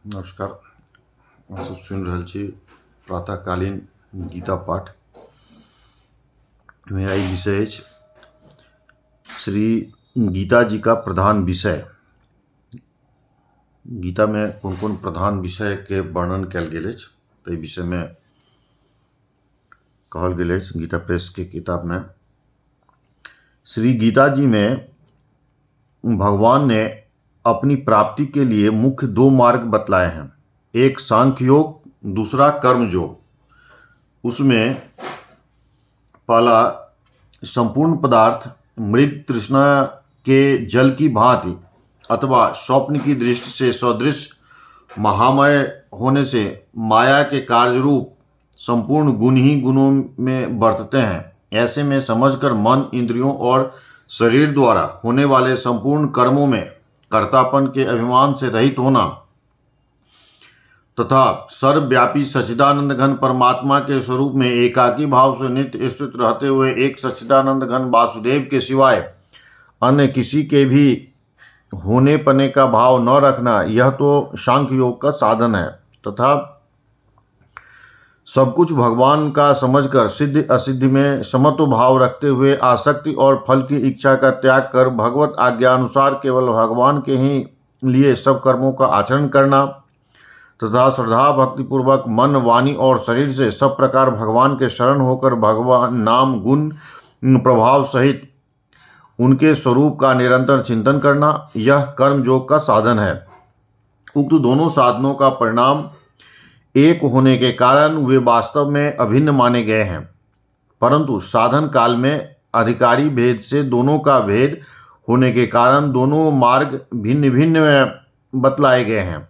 नमस्कार। अहाँ सब सुनि रहल छी प्रातःकालीन गीता पाठ में। आई विषय अछि श्री गीता जी का प्रधान विषय। गीता में कोन कोन प्रधान विषय के वर्णन कयल गेल अछि ताहि विषय में कहल गेल अछि गीता प्रेस के किताब में। श्री गीता जी में भगवान ने अपनी प्राप्ति के लिए मुख्य दो मार्ग बतलाए हैं, एक सांख्य योग, दूसरा कर्म योग। उसमें पहला संपूर्ण पदार्थ मृग तृष्णा के जल की भांति अथवा स्वप्न की दृष्टि से सदृश महामय होने से माया के कार्य रूप संपूर्ण गुण ही गुणों में बरतते हैं। ऐसे में समझकर मन, इंद्रियों और शरीर द्वारा होने वाले संपूर्ण कर्मों में कर्तापन के अभिमान से रहित होना तथा सर्वव्यापी सच्चिदानंद घन परमात्मा के स्वरूप में एकाकी भाव से नित्य स्थित रहते हुए एक सच्चिदानंद घन वासुदेव के सिवाय अन्य किसी के भी होने पने का भाव न रखना, यह तो सांख्य योग का साधन है। तथा सब कुछ भगवान का समझकर सिद्ध असिद्धि में समत्व भाव रखते हुए आसक्ति और फल की इच्छा का त्याग कर भगवत आज्ञा अनुसार केवल भगवान के ही लिए सब कर्मों का आचरण करना तथा श्रद्धा भक्ति पूर्वक मन, वाणी और शरीर से सब प्रकार भगवान के शरण होकर भगवान नाम गुण प्रभाव सहित उनके स्वरूप का निरंतर चिंतन करना, यह कर्म योग का साधन है। उक्त दोनों साधनों का परिणाम एक होने के कारण वे वास्तव में अभिन्न माने गए हैं, परंतु साधन काल में अधिकारी भेद से दोनों का भेद होने के कारण दोनों मार्ग भिन्न भिन्न बतलाए गए हैं।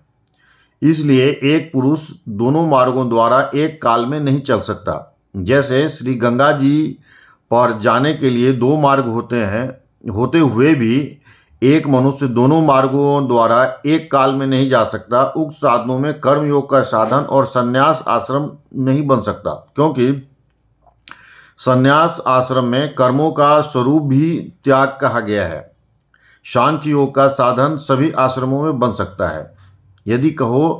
इसलिए एक पुरुष दोनों मार्गों द्वारा एक काल में नहीं चल सकता। जैसे श्री गंगा जी पर जाने के लिए दो मार्ग होते हुए भी एक मनुष्य दोनों मार्गों द्वारा एक काल में नहीं जा सकता। उक्त साधनों में कर्म योग का साधन और संन्यास आश्रम नहीं बन सकता, क्योंकि संन्यास आश्रम में कर्मों का स्वरूप भी त्याग कहा गया है। सांख्य योग का साधन सभी आश्रमों में बन सकता है। यदि कहो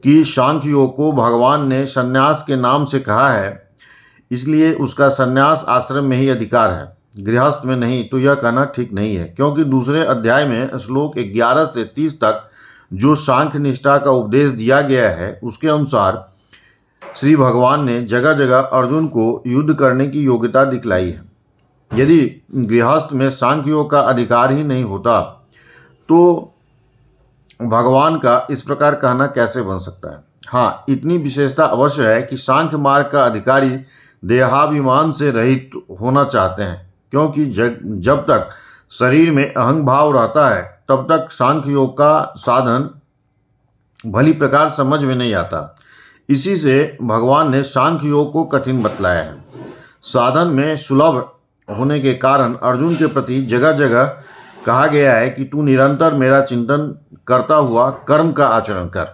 कि सांख्य योग को भगवान ने संन्यास के नाम से कहा है, इसलिए उसका संन्यास आश्रम में ही अधिकार है, गृहस्थ में नहीं, तो यह कहना ठीक नहीं है। क्योंकि दूसरे अध्याय में श्लोक 11 से 30 तक जो सांख्य निष्ठा का उपदेश दिया गया है, उसके अनुसार श्री भगवान ने जगह जगह अर्जुन को युद्ध करने की योग्यता दिखलाई है। यदि गृहस्थ में सांख्य योग का अधिकार ही नहीं होता तो भगवान का इस प्रकार कहना कैसे बन सकता है। हाँ, इतनी विशेषता अवश्य है कि सांख्य मार्ग का अधिकारी देहाभिमान से रहित होना चाहते हैं, क्योंकि जब तक शरीर में अहंग भाव रहता है तब तक सांख्य योग का साधन भली प्रकार समझ में नहीं आता। इसी से भगवान ने सांख्य योग को कठिन बतलाया है। साधन में सुलभ होने के कारण अर्जुन के प्रति जगह जगह कहा गया है कि तू निरंतर मेरा चिंतन करता हुआ कर्म का आचरण कर।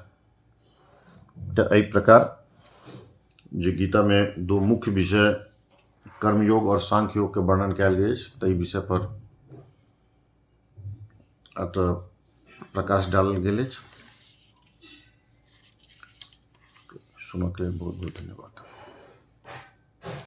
तो इस प्रकार जो गीता में दो मुख्य विषय कर्मयोग और सांख्य योग के वर्णन कयल गेल अछि, ताहि विषय पर अतः प्रकाश डालल गेल अछि। सुनय के लेल बहुत बहुत धन्यवाद।